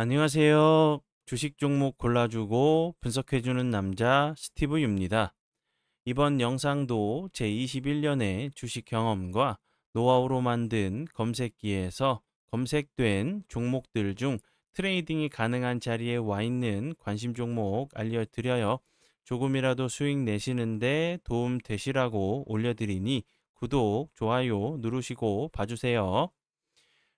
안녕하세요. 주식 종목 골라주고 분석해주는 남자 스티브입니다. 이번 영상도 제21년의 주식 경험과 노하우로 만든 검색기에서 검색된 종목들 중 트레이딩이 가능한 자리에 와 있는 관심 종목 알려드려요. 조금이라도 수익 내시는데 도움 되시라고 올려드리니 구독, 좋아요 누르시고 봐주세요.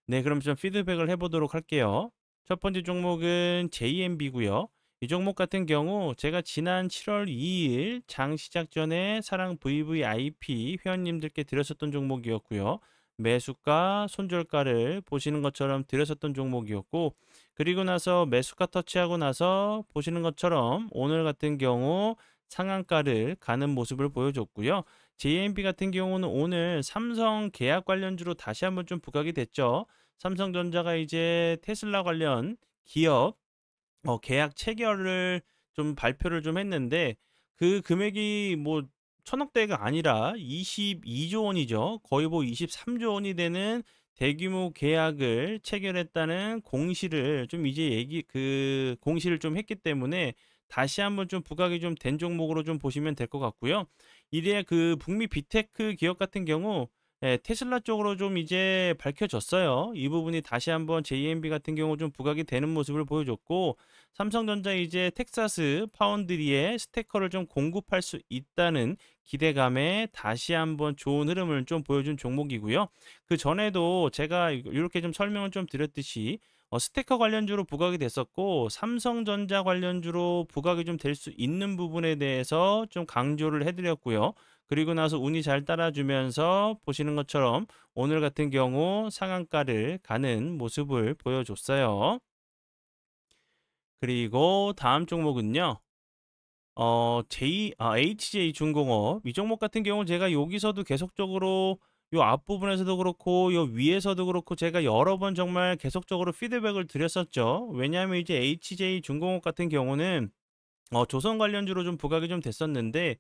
네, 그럼 좀 피드백을 해보도록 할게요. 첫 번째 종목은 JMB고요. 이 종목 같은 경우 제가 지난 7월 2일 장 시작 전에 사랑 VVIP 회원님들께 드렸었던 종목이었고요. 매수가, 손절가를 보시는 것처럼 드렸었던 종목이었고, 그리고 나서 매수가 터치하고 나서 보시는 것처럼 오늘 같은 경우 상한가를 가는 모습을 보여줬고요. JMB 같은 경우는 오늘 삼성 계약 관련주로 다시 한번 좀 부각이 됐죠. 삼성전자가 이제 테슬라 관련 기업 계약 체결을 좀 발표를 좀 했는데, 그 금액이 뭐 천억대가 아니라 22조 원이죠. 거의 뭐 23조 원이 되는 대규모 계약을 체결했다는 공시를 좀 이제 공시를 좀 했기 때문에 다시 한번 좀 부각이 좀 된 종목으로 좀 보시면 될 것 같고요. 이래 그 북미 빅테크 기업 같은 경우 테슬라 쪽으로 좀 이제 밝혀졌어요. 이 부분이 다시 한번 JMB 같은 경우 좀 부각이 되는 모습을 보여줬고, 삼성전자 이제 텍사스 파운드리에 스테커를 좀 공급할 수 있다는 기대감에 다시 한번 좋은 흐름을 좀 보여준 종목이고요. 그 전에도 제가 이렇게 좀 설명을 좀 드렸듯이 스테커 관련주로 부각이 됐었고, 삼성전자 관련주로 부각이 좀 될 수 있는 부분에 대해서 좀 강조를 해드렸고요. 그리고 나서 운이 잘 따라주면서 보시는 것처럼 오늘 같은 경우 상한가를 가는 모습을 보여줬어요. 그리고 다음 종목은요. HJ중공업. 이 종목 같은 경우 제가 여기서도 계속적으로 요 앞부분에서도 그렇고 요 위에서도 그렇고 제가 여러 번 정말 계속적으로 피드백을 드렸었죠. 왜냐하면 이제 HJ중공업 같은 경우는 조선 관련주로 좀 부각이 좀 됐었는데,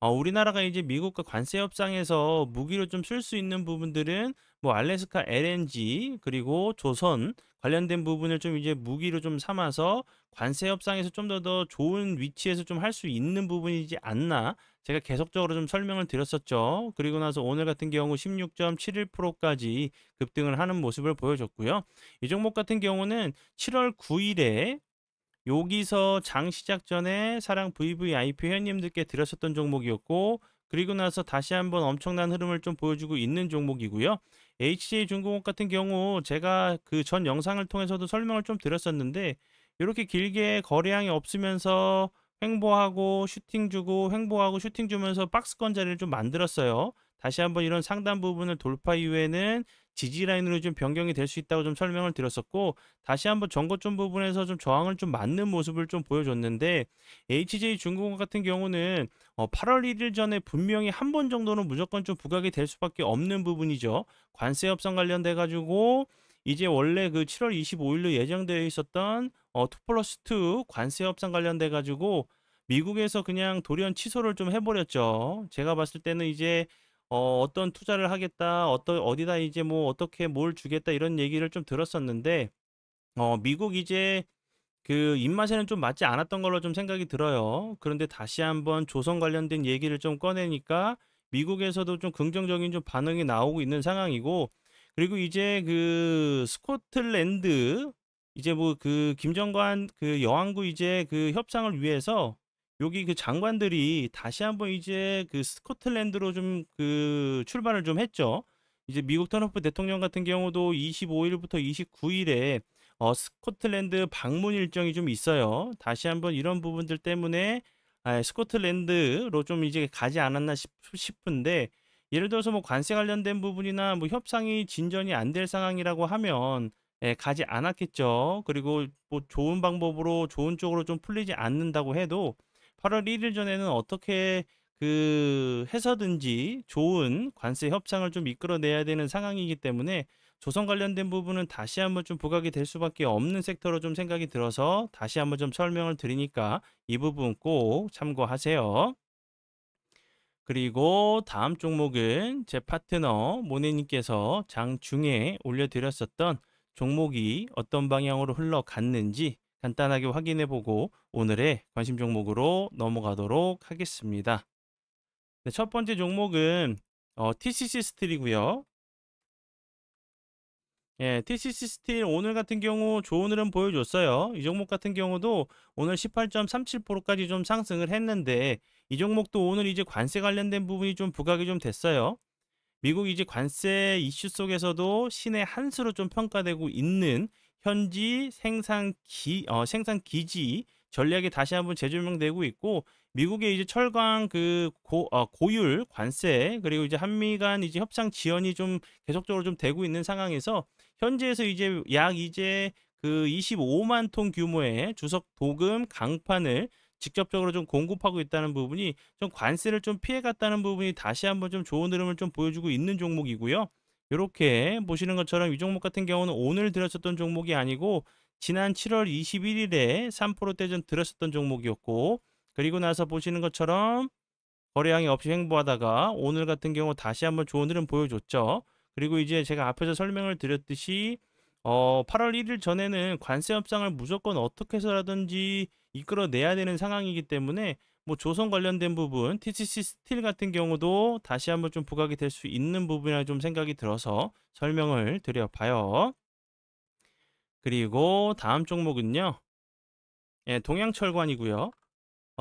우리나라가 이제 미국과 관세 협상에서 무기로 좀 쓸 수 있는 부분들은 뭐 알래스카 LNG 그리고 조선 관련된 부분을 좀 이제 무기로 좀 삼아서 관세 협상에서 좀 더 좋은 위치에서 좀 할 수 있는 부분이지 않나, 제가 계속적으로 좀 설명을 드렸었죠. 그리고 나서 오늘 같은 경우 16.71%까지 급등을 하는 모습을 보여줬고요. 이 종목 같은 경우는 7월 9일에 여기서 장 시작 전에 사랑 VVIP 회원님들께 드렸었던 종목이었고, 그리고 나서 다시 한번 엄청난 흐름을 좀 보여주고 있는 종목이고요. HJ중공업 같은 경우 제가 그 전 영상을 통해서도 설명을 좀 드렸었는데, 이렇게 길게 거래량이 없으면서 횡보하고 슈팅 주고 횡보하고 슈팅 주면서 박스권 자리를 좀 만들었어요. 다시 한번 이런 상단 부분을 돌파 이후에는 지지 라인으로 좀 변경이 될 수 있다고 좀 설명을 드렸었고, 다시 한번 전고점 부분에서 좀 저항을 좀 맞는 모습을 좀 보여줬는데, HJ중공업 같은 경우는 8월 1일 전에 분명히 한 번 정도는 무조건 좀 부각이 될 수밖에 없는 부분이죠. 관세 협상 관련돼 가지고 이제 원래 그 7월 25일로 예정되어 있었던 2+2 관세 협상 관련돼 가지고 미국에서 그냥 돌연 취소를 좀 해버렸죠. 제가 봤을 때는 이제 어떤 투자를 하겠다, 어디다 이제 뭐 어떻게 뭘 주겠다 이런 얘기를 좀 들었었는데, 미국 이제 그 입맛에는 좀 맞지 않았던 걸로 좀 생각이 들어요. 그런데 다시 한번 조선 관련된 얘기를 좀 꺼내니까 미국에서도 좀 긍정적인 좀 반응이 나오고 있는 상황이고, 그리고 이제 그 스코틀랜드 이제 뭐 그 김정관 그 여왕부 이제 그 협상을 위해서 여기 그 장관들이 다시 한번 이제 그 스코틀랜드로 좀 그 출발을 좀 했죠. 이제 미국 트럼프 대통령 같은 경우도 25일부터 29일에 스코틀랜드 방문 일정이 좀 있어요. 다시 한번 이런 부분들 때문에 스코틀랜드로 좀 이제 가지 않았나 싶은데, 예를 들어서 뭐 관세 관련된 부분이나 뭐 협상이 진전이 안 될 상황이라고 하면 가지 않았겠죠. 그리고 뭐 좋은 방법으로 좋은 쪽으로 좀 풀리지 않는다고 해도 8월 1일 전에는 어떻게 그 해서든지 좋은 관세 협상을 좀 이끌어내야 되는 상황이기 때문에 조선 관련된 부분은 다시 한번 좀 부각이 될 수밖에 없는 섹터로 좀 생각이 들어서 다시 한번 좀 설명을 드리니까 이 부분 꼭 참고하세요. 그리고 다음 종목은 제 파트너 모네님께서 장중에 올려드렸었던 종목이 어떤 방향으로 흘러갔는지 간단하게 확인해 보고 오늘의 관심 종목으로 넘어가도록 하겠습니다. 네, 첫 번째 종목은 TCC 스틸이고요. 예, TCC 스틸 오늘 같은 경우 좋은 흐름 보여줬어요. 이 종목 같은 경우도 오늘 18.37%까지 좀 상승을 했는데 이 종목도 오늘 이제 관세 관련된 부분이 좀 부각이 좀 됐어요. 미국 이제 관세 이슈 속에서도 신의 한 수로 좀 평가되고 있는 현지 생산 기지 전략이 다시 한번 재조명되고 있고 미국의 이제 철강 고율 관세 그리고 이제 한미 간 이제 협상 지연이 좀 계속적으로 좀 되고 있는 상황에서 현지에서 이제 약 이제 그 25만 톤 규모의 주석 도금 강판을 직접적으로 좀 공급하고 있다는 부분이 좀 관세를 좀 피해갔다는 부분이 다시 한번 좀 좋은 흐름을 좀 보여주고 있는 종목이고요. 이렇게 보시는 것처럼 이 종목 같은 경우는 오늘 들었었던 종목이 아니고 지난 7월 21일에 3%대 전 들었었던 종목이었고 그리고 나서 보시는 것처럼 거래량이 없이 횡보하다가 오늘 같은 경우 다시 한번 좋은 흐름 보여줬죠. 그리고 이제 제가 앞에서 설명을 드렸듯이 8월 1일 전에는 관세 협상을 무조건 어떻게 해서라든지 이끌어내야 되는 상황이기 때문에 뭐 조선 관련된 부분, TCC 스틸 같은 경우도 다시 한번 좀 부각이 될 수 있는 부분이라 좀 생각이 들어서 설명을 드려봐요. 그리고 다음 종목은요. 예, 동양철관이고요.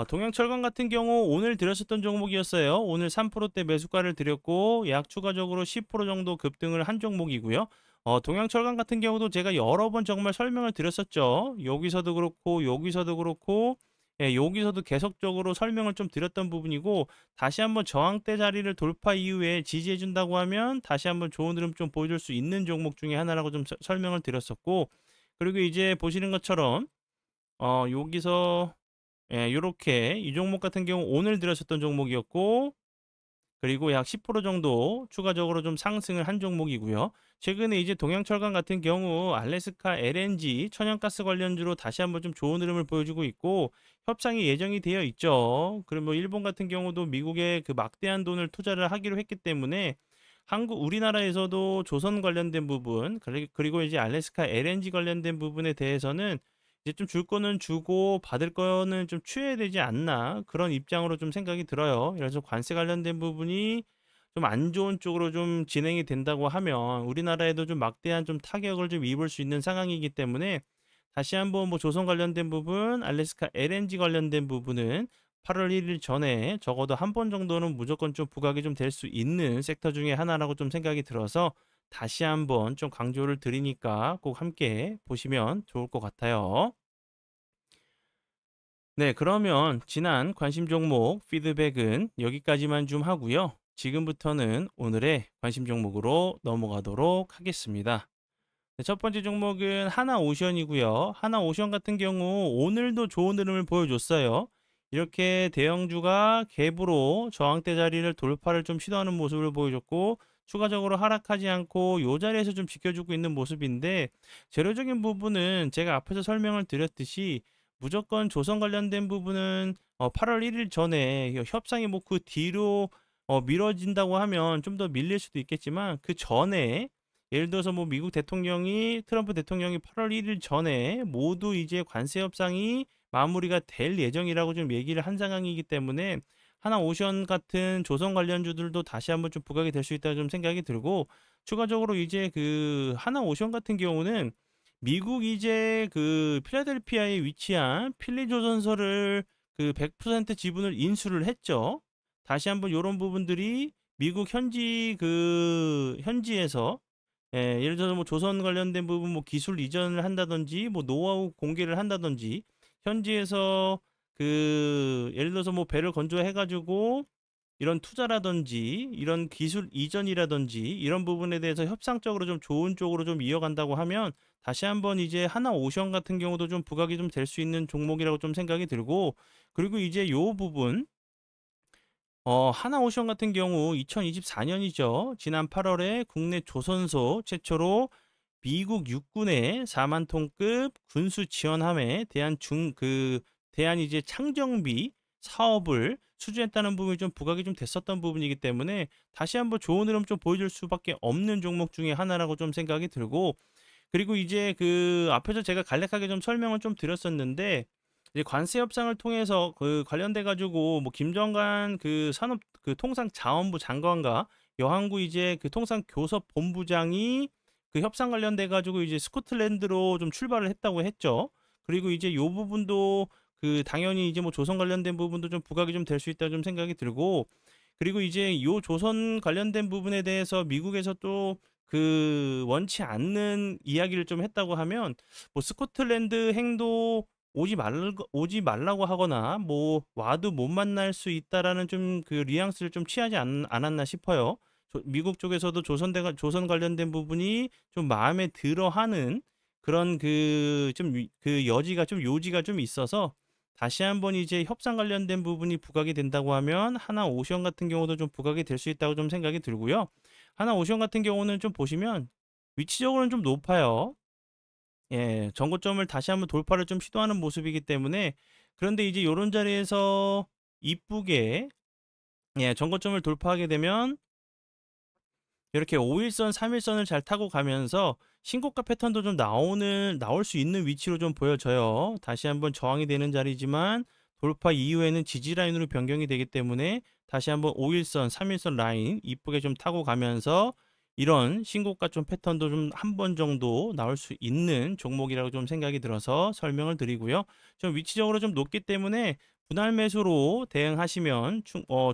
동양철강 같은 경우 오늘 들었었던 종목이었어요. 오늘 3%대 매수가를 드렸고 약 추가적으로 10% 정도 급등을 한 종목이고요. 동양철강 같은 경우도 제가 여러 번 정말 설명을 드렸었죠. 여기서도 그렇고 여기서도 그렇고 예, 여기서도 계속적으로 설명을 좀 드렸던 부분이고 다시 한번 저항대 자리를 돌파 이후에 지지해 준다고 하면 다시 한번 좋은 흐름 좀 보여줄 수 있는 종목 중에 하나라고 좀 설명을 드렸었고 그리고 이제 보시는 것처럼 여기서 예, 요렇게 이 종목 같은 경우 오늘 들었었던 종목이었고 그리고 약 10% 정도 추가적으로 좀 상승을 한 종목이고요. 최근에 이제 동양철강 같은 경우 알래스카 LNG 천연가스 관련주로 다시 한번 좀 좋은 흐름을 보여주고 있고 협상이 예정이 되어 있죠. 그리고 뭐 일본 같은 경우도 미국에 그 막대한 돈을 투자를 하기로 했기 때문에 우리나라에서도 조선 관련된 부분 그리고 이제 알래스카 LNG 관련된 부분에 대해서는 이제 좀 줄 거는 주고 받을 거는 좀 취해야 되지 않나 그런 입장으로 좀 생각이 들어요. 그래서 관세 관련된 부분이 좀 안 좋은 쪽으로 좀 진행이 된다고 하면 우리나라에도 좀 막대한 좀 타격을 좀 입을 수 있는 상황이기 때문에 다시 한번 뭐 조선 관련된 부분, 알래스카 LNG 관련된 부분은 8월 1일 전에 적어도 한 번 정도는 무조건 좀 부각이 좀 될 수 있는 섹터 중에 하나라고 좀 생각이 들어서 다시 한번 좀 강조를 드리니까 꼭 함께 보시면 좋을 것 같아요. 네, 그러면 지난 관심 종목 피드백은 여기까지만 좀 하고요. 지금부터는 오늘의 관심 종목으로 넘어가도록 하겠습니다. 네, 첫 번째 종목은 하나오션이고요. 하나오션 같은 경우 오늘도 좋은 흐름을 보여줬어요. 이렇게 대형주가 갭으로 저항대 자리를 돌파를 좀 시도하는 모습을 보여줬고 추가적으로 하락하지 않고 이 자리에서 좀 지켜주고 있는 모습인데 재료적인 부분은 제가 앞에서 설명을 드렸듯이 무조건 조선 관련된 부분은 8월 1일 전에 협상이 뭐 그 뒤로 미뤄진다고 하면 좀 더 밀릴 수도 있겠지만 그 전에 예를 들어서 뭐 미국 대통령이 트럼프 대통령이 8월 1일 전에 모두 이제 관세 협상이 마무리가 될 예정이라고 좀 얘기를 한 상황이기 때문에 하나오션 같은 조선 관련주들도 다시 한번 좀 부각이 될 수 있다고 좀 생각이 들고 추가적으로 이제 그 하나오션 같은 경우는 미국 이제 그 필라델피아에 위치한 필리조선소를 그 100% 지분을 인수를 했죠. 다시 한번 이런 부분들이 미국 현지에서 예를 들어서 뭐 조선 관련된 부분 뭐 기술 이전을 한다든지 뭐 노하우 공개를 한다든지 현지에서 그 예를 들어서 뭐 배를 건조해 가지고 이런 투자라든지 이런 기술 이전이라든지 이런 부분에 대해서 협상적으로 좀 좋은 쪽으로 좀 이어간다고 하면 다시 한번 이제 하나오션 같은 경우도 좀 부각이 좀 될 수 있는 종목이라고 좀 생각이 들고 그리고 이제 요 부분 하나오션 같은 경우 2024년이죠. 지난 8월에 국내 조선소 최초로 미국 육군의 4만 톤급 군수 지원함에 대한 대한 이제 창정비 사업을 수주했다는 부분이 좀 부각이 좀 됐었던 부분이기 때문에 다시 한번 좋은 흐름 좀 보여줄 수밖에 없는 종목 중에 하나라고 좀 생각이 들고 그리고 이제 그 앞에서 제가 간략하게 좀 설명을 좀 드렸었는데 이제 관세 협상을 통해서 그 관련돼 가지고 뭐 김정관 그 산업 그 통상자원부 장관과 여항구 이제 그 통상교섭본부장이 그 협상 관련돼 가지고 이제 스코틀랜드로 좀 출발을 했다고 했죠. 그리고 이제 요 부분도 그 당연히 이제 뭐 조선 관련된 부분도 좀 부각이 좀 될 수 있다 좀 생각이 들고, 그리고 이제 요 조선 관련된 부분에 대해서 미국에서 또 그 원치 않는 이야기를 좀 했다고 하면 뭐 스코틀랜드 행도 오지 말라고 하거나 뭐 와도 못 만날 수 있다라는 좀 그 뉘앙스를 좀 취하지 않았나 싶어요. 미국 쪽에서도 조선 관련된 부분이 좀 마음에 들어하는 그런 그 좀 그 여지가 좀 요지가 좀 있어서 다시 한번 이제 협상 관련된 부분이 부각이 된다고 하면 하나 오션 같은 경우도 좀 부각이 될 수 있다고 좀 생각이 들고요. 하나 오션 같은 경우는 좀 보시면 위치적으로는 좀 높아요. 예, 전고점을 다시 한번 돌파를 좀 시도하는 모습이기 때문에, 그런데 이제 요런 자리에서 이쁘게 예, 전고점을 돌파하게 되면 이렇게 5일선, 3일선을 잘 타고 가면서 신고가 패턴도 좀 나올 수 있는 위치로 좀 보여져요. 다시 한번 저항이 되는 자리지만 돌파 이후에는 지지 라인으로 변경이 되기 때문에 다시 한번 5일선, 3일선 라인 이쁘게 좀 타고 가면서 이런 신고가 좀 패턴도 좀 한 번 정도 나올 수 있는 종목이라고 좀 생각이 들어서 설명을 드리고요. 좀 위치적으로 좀 높기 때문에 분할 매수로 대응하시면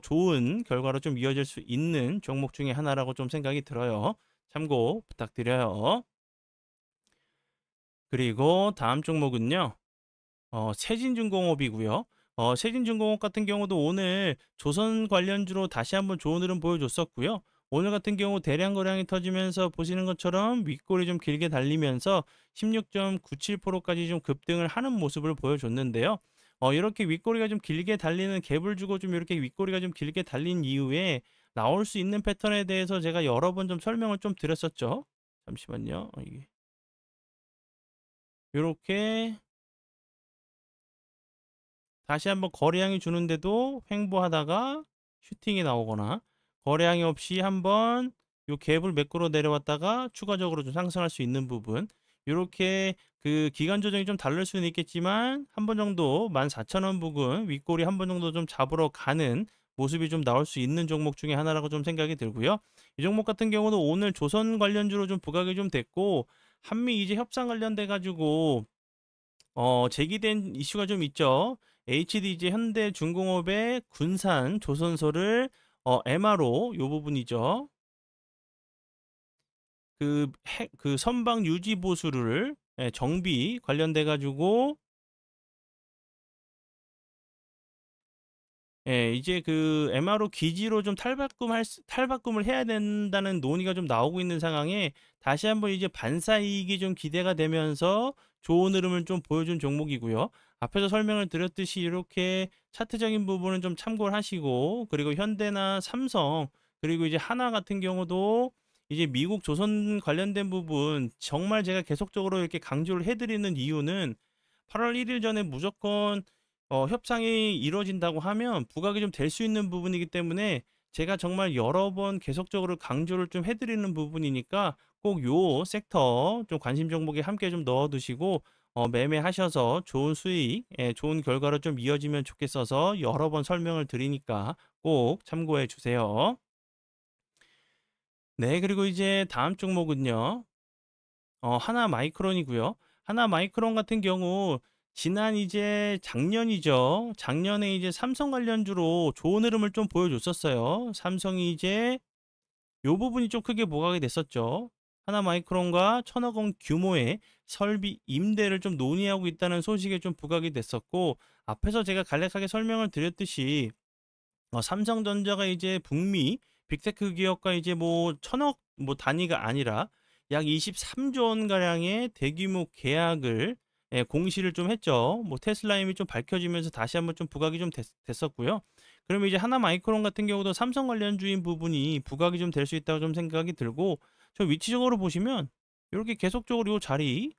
좋은 결과로 좀 이어질 수 있는 종목 중에 하나라고 좀 생각이 들어요. 참고 부탁드려요. 그리고 다음 종목은요. 세진중공업이고요. 세진중공업 같은 경우도 오늘 조선 관련주로 다시 한번 좋은 흐름 보여줬었고요. 오늘 같은 경우 대량 거래량이 터지면서 보시는 것처럼 윗골이 좀 길게 달리면서 16.97%까지 좀 급등을 하는 모습을 보여줬는데요. 이렇게 윗꼬리가 좀 길게 달리는 갭을 주고 좀 이렇게 윗꼬리가 좀 길게 달린 이후에 나올 수 있는 패턴에 대해서 제가 여러 번 좀 설명을 좀 드렸었죠. 잠시만요. 이게 이렇게 다시 한번 거래량이 주는데도 횡보하다가 슈팅이 나오거나, 거래량이 없이 한번 요 갭을 매꾸러 내려왔다가 추가적으로 좀 상승할 수 있는 부분, 이렇게 그 기간 조정이 좀 다를 수는 있겠지만 한 번 정도 14,000원 부근 윗꼬리 한 번 정도 좀 잡으러 가는 모습이 좀 나올 수 있는 종목 중에 하나라고 좀 생각이 들고요. 이 종목 같은 경우도 오늘 조선 관련주로 좀 부각이 좀 됐고, 한미 이제 협상 관련돼 가지고 제기된 이슈가 좀 있죠. HDG 현대중공업의 군산 조선소를 MRO 요 부분이죠. 그 선박 유지 보수를 예, 정비 관련돼 가지고 예, 이제 그 MRO 기지로 좀 탈바꿈을 해야 된다는 논의가 좀 나오고 있는 상황에 다시 한번 이제 반사 이익이 좀 기대가 되면서 좋은 흐름을 좀 보여준 종목이고요. 앞에서 설명을 드렸듯이 이렇게 차트적인 부분은 좀 참고를 하시고, 그리고 현대나 삼성, 그리고 이제 하나 같은 경우도 이제 미국 조선 관련된 부분 정말 제가 계속적으로 이렇게 강조를 해드리는 이유는 8월 1일 전에 무조건 협상이 이루어진다고 하면 부각이 좀 될 수 있는 부분이기 때문에 제가 정말 여러 번 계속적으로 강조를 좀 해드리는 부분이니까 꼭 요 섹터 좀 관심 종목에 함께 좀 넣어두시고 매매하셔서 좋은 수익, 예, 좋은 결과로 좀 이어지면 좋겠어서 여러 번 설명을 드리니까 꼭 참고해 주세요. 네, 그리고 이제 다음 종목은요. 하나 마이크론이고요. 하나 마이크론 같은 경우 지난 이제 작년이죠. 작년에 이제 삼성 관련주로 좋은 흐름을 좀 보여줬었어요. 삼성이 이제 요 부분이 좀 크게 부각이 됐었죠. 하나 마이크론과 1,000억 원 규모의 설비 임대를 좀 논의하고 있다는 소식에 좀 부각이 됐었고, 앞에서 제가 간략하게 설명을 드렸듯이 삼성전자가 이제 북미 빅테크 기업과 이제 뭐 1,000억 뭐 단위가 아니라 약 23조 원 가량의 대규모 계약을 예, 공시를 좀 했죠. 뭐 테슬라 임이 좀 밝혀지면서 다시 한번 좀 부각이 좀 됐었고요. 그러면 이제 하나 마이크론 같은 경우도 삼성 관련주인 부분이 부각이 좀 될 수 있다고 좀 생각이 들고, 저 위치적으로 보시면 이렇게 계속적으로 이 자리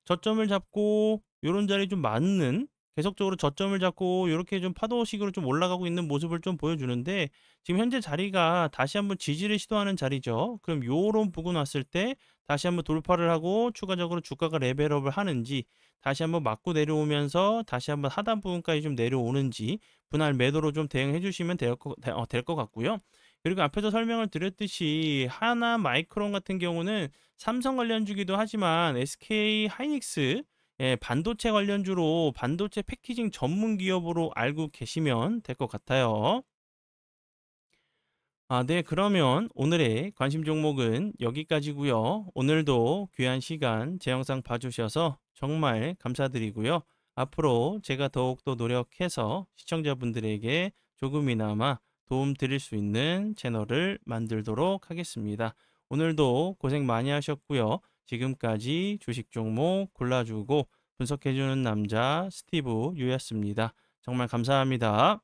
저점을 잡고 요런 자리 좀 맞는 계속적으로 저점을 잡고 요렇게 좀 파도식으로 좀 올라가고 있는 모습을 좀 보여주는데 지금 현재 자리가 다시 한번 지지를 시도하는 자리죠. 그럼 요런 부근 왔을 때 다시 한번 돌파를 하고 추가적으로 주가가 레벨업을 하는지 다시 한번 맞고 내려오면서 다시 한번 하단 부분까지 좀 내려오는지 분할 매도로 좀 대응해 주시면 될 것 같고요. 그리고 앞에서 설명을 드렸듯이 하나 마이크론 같은 경우는 삼성 관련주기도 하지만 SK 하이닉스 예, 반도체 관련주로 반도체 패키징 전문 기업으로 알고 계시면 될 것 같아요. 아, 네. 그러면 오늘의 관심 종목은 여기까지고요. 오늘도 귀한 시간 제 영상 봐주셔서 정말 감사드리고요. 앞으로 제가 더욱더 노력해서 시청자분들에게 조금이나마 도움 드릴 수 있는 채널을 만들도록 하겠습니다. 오늘도 고생 많이 하셨고요. 지금까지 주식 종목 골라주고 분석해주는 남자 스티브 유였습니다. 정말 감사합니다.